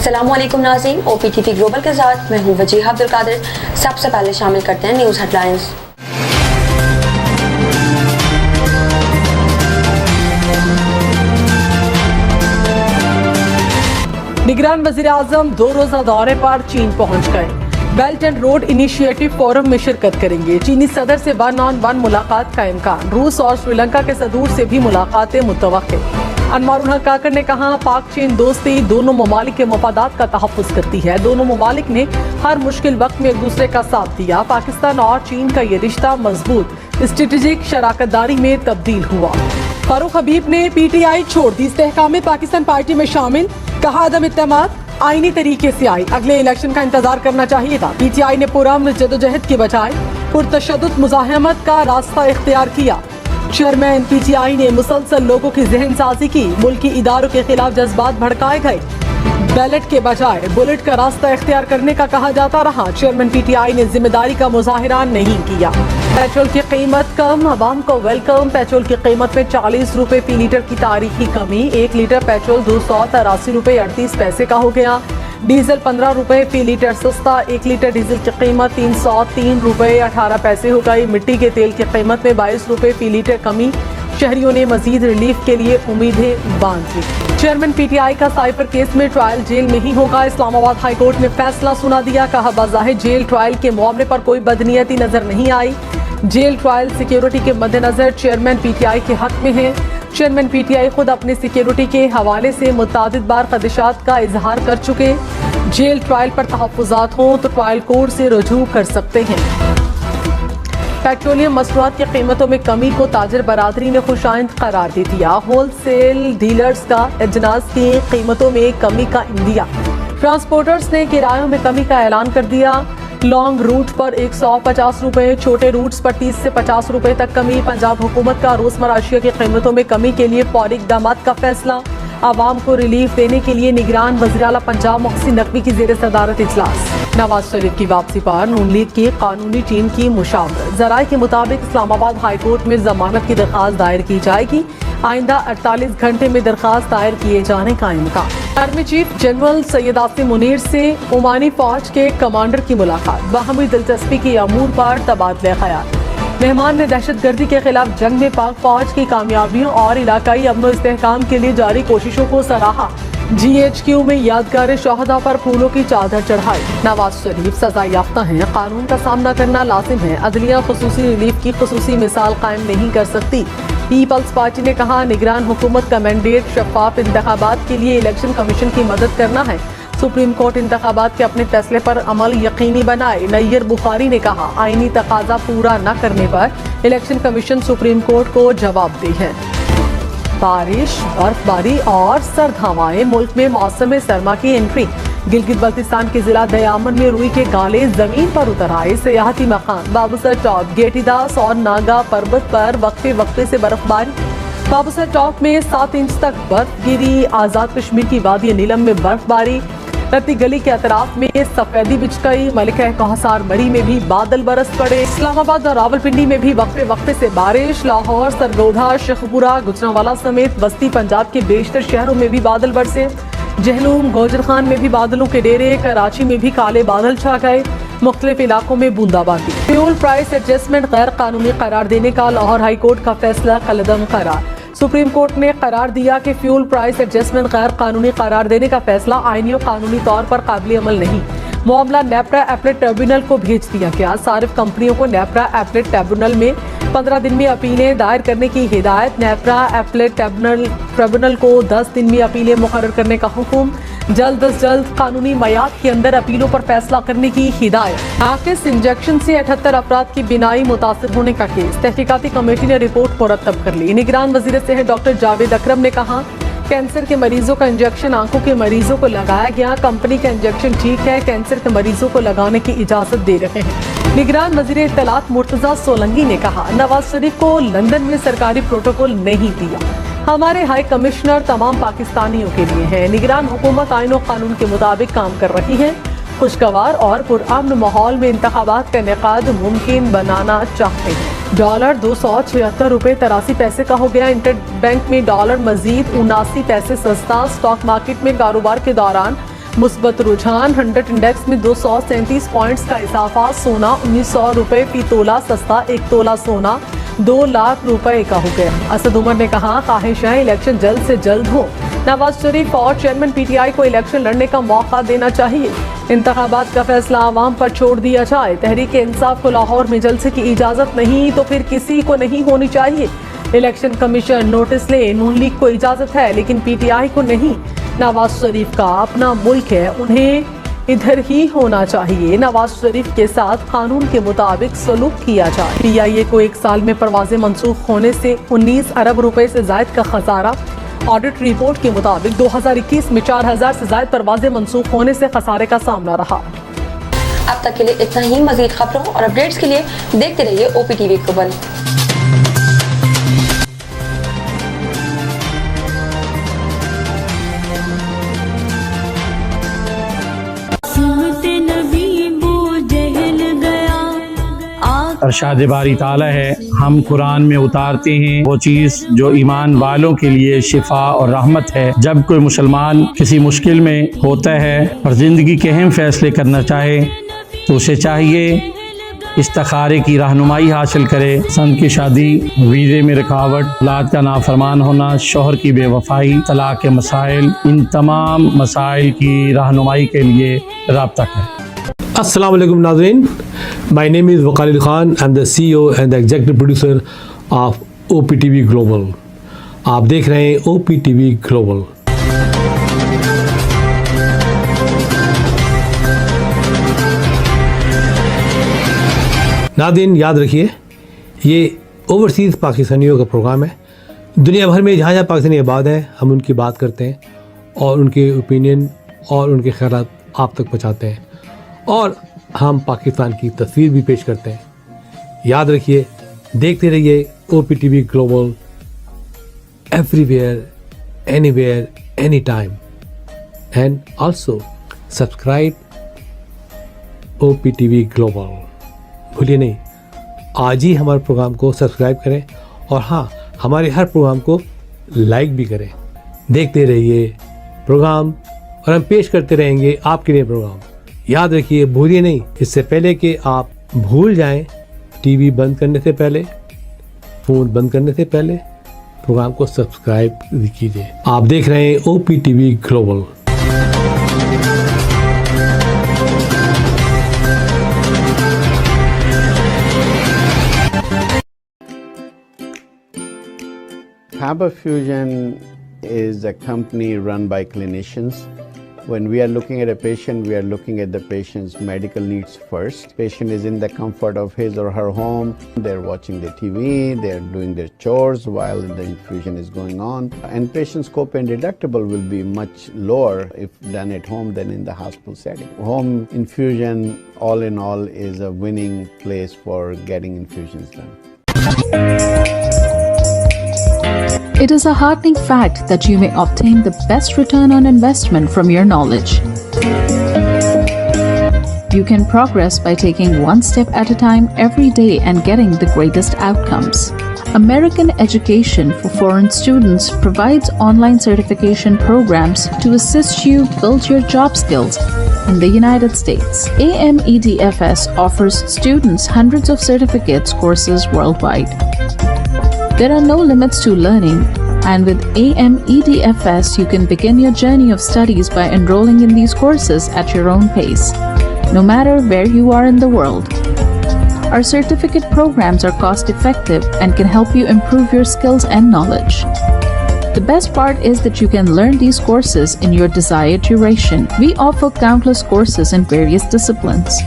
अस्सलाम वालेकुम नाज़रीन, OPTV ग्लोबल के साथ मैं हूँ वजीहा अब्दुल कादिर। सबसे पहले शामिल करते हैं न्यूज़ हेडलाइंस। निगरान वज़ीर आज़म 2 रोज़ा दौरे पर चीन पहुँच गए। Belt and road initiative forum में शिरकत करेंगे। चीनी सदर से 1-on-1 मुलाकात का इम्कान। रूस और श्रीलंका के सदूर से भी मुलाकातें मुतवक्के। अनवारुल हक काकर ने कहा, पाक चीन दोस्ती दोनों ममालिक के मफादात का तहफ़्फ़ुज़ करती है। दोनों ममालिक ने हर मुश्किल वक्त में एक दूसरे का साथ दिया। पाकिस्तान और चीन का ये रिश्ता मजबूत स्ट्रेटेजिक शराकतदारी में तब्दील हुआ। फारूक हबीब ने PTI छोड़ दी। इस्तेहकाम पाकिस्तान पार्टी में शामिल, कहा अदम इत्तेमाद आईनी तरीके से आई, अगले इलेक्शन का इंतजार करना चाहिए था। PTI ने पुरअमन जदोजहद के बजाय पुरतशद्दुद मुज़ाहमत का रास्ता इख्तियार किया। चेयरमैन PTI ने मुसलसल लोगों की जहन साजी की। मुल्की इदारों के खिलाफ जज्बात भड़काए गए। बैलेट के बजाय बुलेट का रास्ता इख्तियार करने का कहा जाता रहा। चेयरमैन PTI ने जिम्मेदारी का मुजाहिरा नहीं किया। पेट्रोल की कीमत कम, अवाम को वेलकम। पेट्रोल की कीमत में 40 रुपए फी लीटर की तारीखी कमी। 1 लीटर पेट्रोल 283 रुपए 38 पैसे का हो गया। डीजल 15 रुपए फी लीटर सस्ता। 1 लीटर डीजल की कीमत 303 रुपए 18 पैसे हो गई। मिट्टी के तेल की कीमत में 22 रुपए फी लीटर कमी। शहरियों ने मजीद रिलीफ के लिए उम्मीदें बांध ली। चेयरमैन PTI का साइफर केस में ट्रायल जेल में ही होगा। इस्लामाबाद हाई कोर्ट ने फैसला सुना दिया। कहा, बाज़ाहिर जेल ट्रायल के मामले पर कोई बदनीयती नजर नहीं आई। जेल ट्रायल सिक्योरिटी के मद्देनजर चेयरमैन PTI के हक में है। चेयरमैन PTI खुद अपने सिक्योरिटी के हवाले से मुतअद्दिद बार खदशात का इजहार कर चुके। जेल ट्रायल पर तहफ़्फ़ुज़ात हों तो ट्रायल कोर्ट से रुजू कर सकते हैं। पेट्रोलियम मसनूआत की कीमतों में कमी को ताजर बरादरी ने खुशाइंद करार दे दिया। होलसेल डीलर्स का अजनास की कीमतों में कमी का इंदिया। ट्रांसपोर्टर्स ने किरायों में कमी का ऐलान कर दिया। लॉन्ग रूट पर 150 रुपए, छोटे रूट्स पर 30 से 50 रुपए तक कमी। पंजाब हुकूमत का रोजमर्रा अशिया की कीमतों में कमी के लिए फौरी इक़दामात का फैसला। आवाम को रिलीफ देने के लिए निगरान वज़ीर आला पंजाब मोहसिन नकवी की ज़ेर सदारत इजलास। नवाज शरीफ की वापसी पर नून लीग की कानूनी टीम की मुशावरत। ज़राए के मुताबिक इस्लामाबाद हाई कोर्ट में जमानत की दरख्वास्त दायर की जाएगी। आइंदा 48 घंटे में दरख्वास्त दायर किए जाने का इम्कान। Army chief general Syed Asim Munir से ओमानी फौज के कमांडर की मुलाकात। बाहमी दिलचस्पी की अमूर पर तबादले ख्याल। मेहमान ने दहशतगर्दी के खिलाफ जंग में पाक फौज की कामयाबियों और इलाकाई अमन इस्तेहकाम के लिए जारी कोशिशों को सराहा। GHQ में यादगार शोहदा पर फूलों की चादर चढ़ाई। नवाज शरीफ सजा याफ्ता हैं, कानून का सामना करना लाजिम है। अदलिया खुसूसी रिलीफ की खुसूसी मिसाल कायम नहीं कर सकती। पीपल्स पार्टी ने कहा, निगरान हुकूमत का मैंडेट शफाफ इंतखाबात के लिए इलेक्शन कमीशन की मदद करना है। सुप्रीम कोर्ट इंतखाबात के अपने फैसले पर अमल यकीनी बनाए। नैयर बुखारी ने कहा, आईनी तकाजा पूरा न करने पर इलेक्शन कमीशन सुप्रीम कोर्ट को जवाबदेह है। बारिश, बर्फबारी और सर्द हवाएं, मुल्क में मौसम सरमा की एंट्री। गिलगित बल्तिस्तान के जिला दयामन में रुई के गाले जमीन पर उतर आए। सियाहती मकान बाबूसर टॉप, गेटीदास और नागा पर्वत पर वक्फे वक्फे से बर्फबारी। बाबूसर टॉप में 7 इंच तक बर्फ गिरी। आजाद कश्मीर की वादी नीलम में बर्फबारी। रत्ती गली के अतराफ में सफेदी बिछ गई। मलिका कहसार मरी में भी बादल बरस पड़े। इस्लामाबाद और रावलपिंडी में भी वक्फे वक्फे से बारिश। लाहौर, सरगोधा, शेखपुरा, गुजरांवाला समेत वस्ती पंजाब के बेशतर शहरों में भी बादल बरसे। जहलूम, गोजरखान में भी बादलों के डेरे। कराची में भी काले बादल छा गए। मुख्तलिफ इलाकों में बूंदाबांदी। फ्यूल प्राइस एडजस्टमेंट गैर कानूनी करार देने का लाहौर हाई कोर्ट का फैसला कलदम करार। सुप्रीम कोर्ट ने करार दिया कि फ्यूल प्राइस एडजस्टमेंट गैर कानूनी करार देने का फैसला आईनी और कानूनी तौर पर काबिल अमल नहीं। मामला नेपरा एपलेट ट्रिब्यूनल को भेज दिया गया। सारिफ कंपनियों को नेपरा एपलेट ट्रिब्यूनल में 15 दिन में अपीलें दायर करने की हिदायत। नेपरा एपलेट ट्रिब्यूनल को 10 दिन में अपीलें मुकर्रर करने का हुक्म। जल्द अज जल्द कानूनी मयाद के अंदर अपीलों पर फैसला करने की हिदायत। आकिस इंजेक्शन से 78 अफराद की बिनाई मुतासिर होने का केस। तहकीकाती कमेटी ने रिपोर्ट मुरतब कर ली। निगरान वजीर सेहत डॉक्टर जावेद अकरम ने कहा, कैंसर के मरीजों का इंजेक्शन आंखों के मरीजों को लगाया गया। कंपनी का इंजेक्शन ठीक है, कैंसर के मरीजों को लगाने की इजाजत दे रहे हैं। निगरान वजीर इत्तलात मुर्तजा सोलंगी ने कहा, नवाज शरीफ को लंदन में सरकारी प्रोटोकॉल नहीं दिया। हमारे हाई कमिश्नर तमाम पाकिस्तानियों के लिए है। निगरान हुकूमत आईन और कानून के मुताबिक काम कर रही है। खुशगवार और पुरअमन माहौल में इंतखाबात का इनेकाद मुमकिन बनाना चाहते हैं। डॉलर 276 रुपए 83 पैसे का हो गया। इंटर बैंक में डॉलर मजीद 79 पैसे सस्ता। स्टॉक मार्केट में कारोबार के दौरान مثبت رجحان 100 انڈیکس میں 237 پوائنٹس کا اضافہ. سونا 1900 روپے فی تولہ سستا. 1 تولہ سونا 2 لاکھ روپے کا ہو گیا. اسد عمر نے کہا خواہش ہے الیکشن جلد سے جلد ہو. نواز شریف اور چیئرمین پی ٹی آئی کو الیکشن لڑنے کا موقع دینا چاہیے. انتخابات کا فیصلہ عوام پر چھوڑ دیا جائے. تحریک انصاف کو لاہور میں جلسے کی اجازت نہیں تو پھر کسی کو نہیں ہونی چاہیے. الیکشن کمیشن نوٹس لے. نون لیگ کو اجازت ہے لیکن پی ٹی آئی کو نہیں. نواز شریف کا اپنا ملک ہے, انہیں ادھر ہی ہونا چاہیے. نواز شریف کے ساتھ قانون کے مطابق سلوک کیا جائے. پی آئی اے کو 1 سال میں پروازیں منسوخ ہونے سے 19 ارب روپے سے زائد کا خسارہ. آڈٹ رپورٹ کے مطابق 2021 میں 4000 سے زائد پروازیں منسوخ ہونے سے خسارے کا سامنا رہا. اب تک کے لیے اتنا ہی. مزید خبروں اور اپڈیٹس کے لیے دیکھتے رہیے O P T V global. ارشاد باری تعالیٰ ہے, ہم قرآن میں اتارتے ہیں وہ چیز جو ایمان والوں کے لیے شفا اور رحمت ہے. جب کوئی مسلمان کسی مشکل میں ہوتا ہے اور زندگی کے اہم فیصلے کرنا چاہے تو اسے چاہیے استخارے کی رہنمائی حاصل کرے. سند کی شادی, ویزے میں رکاوٹ, اولاد کا نافرمان ہونا, شوہر کی بے وفائی, طلاق کے مسائل, ان تمام مسائل کی رہنمائی کے لیے رابطہ کریں. السلام علیکم ناظرین, my name is Waqar Ali Khan. I am the C O and the executive producer of O P T V global. آپ دیکھ رہے ہیں O P T V global. ناظرین یاد رکھیے, یہ اوورسیز پاکستانیوں کا پروگرام ہے. دنیا بھر میں جہاں جہاں پاکستانی آباد ہیں ہم ان کی بات کرتے ہیں اور ان کے اوپینین اور ان کے خیالات آپ تک پہنچاتے ہیں, اور ہم پاکستان کی تصویر بھی پیش کرتے ہیں. یاد رکھیے, دیکھتے رہیے O P T V global, everywhere, anywhere, any time. And also subscribe O P T V global. بھولیے نہیں, آج ہی ہمارے پروگرام کو سبسکرائب کریں, اور ہاں ہمارے ہر پروگرام کو لائک بھی کریں. دیکھتے رہیے پروگرام, اور ہم پیش کرتے رہیں گے آپ کے لیے پروگرام. یاد رکھیے, بھولیے نہیں, اس سے پہلے کہ آپ بھول جائیں, ٹی وی بند کرنے سے پہلے, فون بند کرنے سے پہلے پروگرام کو سبسکرائب کیجیے. آپ دیکھ رہے ہیں O P T V global. Faber Fusion is a company run by clinicians. When we are looking at a patient, we are looking at the patient's medical needs first. Patient is in the comfort of his or her home. They're watching the TV, they're doing their chores while the infusion is going on. And patient's copay and deductible will be much lower if done at home than in the hospital setting. Home infusion, all in all, is a winning place for getting infusions done. It is a heartening fact that you may obtain the best return on investment from your knowledge. You can progress by taking one step at a time every day and getting the greatest outcomes. American Education for Foreign Students provides online certification programs to assist you build your job skills in the United States. AMEDFS offers students hundreds of certificates courses worldwide. There are no limits to learning, and with AMEDFS you can begin your journey of studies by enrolling in these courses at your own pace, no matter where you are in the world. Our certificate programs are cost-effective and can help you improve your skills and knowledge. The best part is that you can learn these courses in your desired duration. We offer countless courses in various disciplines.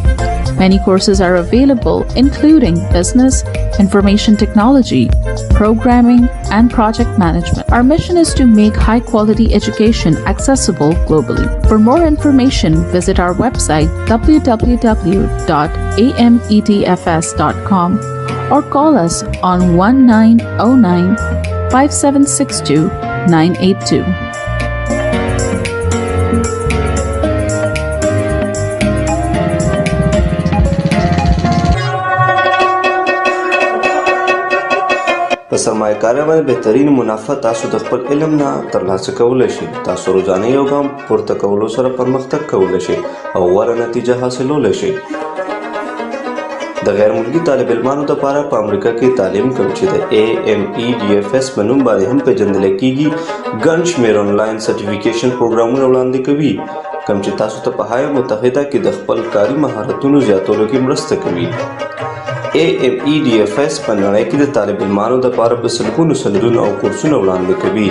Many courses are available, including business, information technology, programming, and project management. Our mission is to make high-quality education accessible globally. For more information, visit our website www.amedfs.com or call us on 1909-5762-982. په سرمایه‌کارۍ باندې بهترین منافع تاسو د خپل علم نه ترلاسه کولی شئ. تاسو روزانه you ګام پورته کولو سره پرمختګ کولی شئ او غوره نتیجه حاصلولی شئ. د غیر ملکی طالب علمانو لپاره په امریکا کې تعلیم کوم چې د AMEDFS په نوم باندې هم پیژندل کیږي ګڼ شمېر آنلاین سرټیفیکیشن پروګرامونه وړاندې کوي کوم چې تاسو ته په هایه متحده کې د خپل کاري مهارتونو زیاتولو کې مرسته کوي. AMEDFS په نړۍ کې د طالب علمانو لپاره په سلګونو سندونه او کورسونه وړاندې کوي.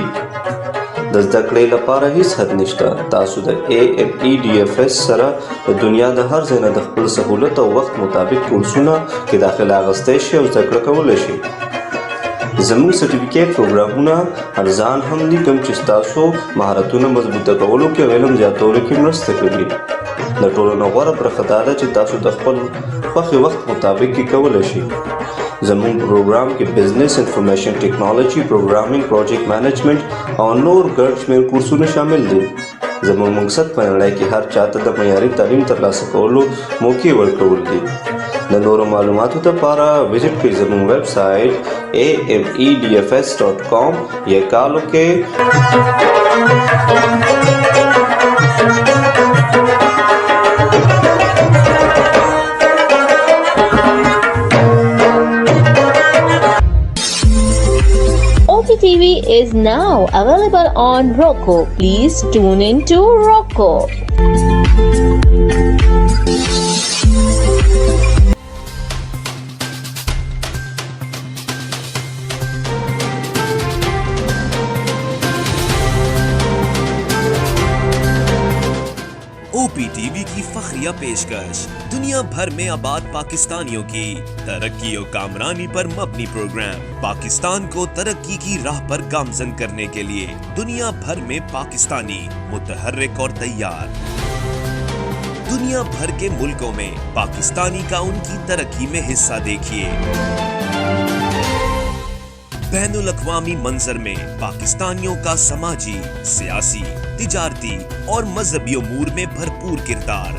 د زده کړې لپاره هیڅ حد نشته. تاسو د AMEDFS سره د دنیا د هر ځای نه د خپل سهولت او وخت مطابق کورسونه کې داخله اخیستی شئ او زده کړه کولی شئ. زموږ سرټیفیکیټ پروګرامونه ارزان هم دي کوم چې ستاسو مهارتونه مضبوطه کولو کې او علم زیاتولو کې مرسته کوي. د ټولو نه غوره برخه دا ده چې تاسو د خپل خوښې وخت مطابق کې کولی شئ. زموږ پروګرام کې بزنس انفارمیشن ټیکنالوژي، پروګرامینګ، پروجیکټ مینجمنټ او نور ګڼ شمېر کورسونه شامل دي. زموږ مقصد په نړۍ کې هر چاته د معیاري تعلیم ترلاسه کولو موقع ورکول دي. د نورو معلوماتو لپاره وزټ کړئ زموږ ویب سایټ amedfs.com یا کال وکړئ. OPTV is now available on Roku. Please tune in to Roku. OPTV की फख्रिया पेशकश दुनिया भर में आबाद पाकिस्तानियों की तरक्की और कामरानी पर मबनी प्रोग्राम पाकिस्तान को तरक्की की राह पर गामजन करने के लिए दुनिया भर में पाकिस्तानी मुतहर्रिक और तैयार। दुनिया भर के मुल्कों में पाकिस्तानी का उनकी तरक्की में हिस्सा देखिए। बैनुल अक़वामी मंजर में पाकिस्तानियों का समाजी, सियासी, तिजारती और मजहबी उमूर में भरपूर किरदार।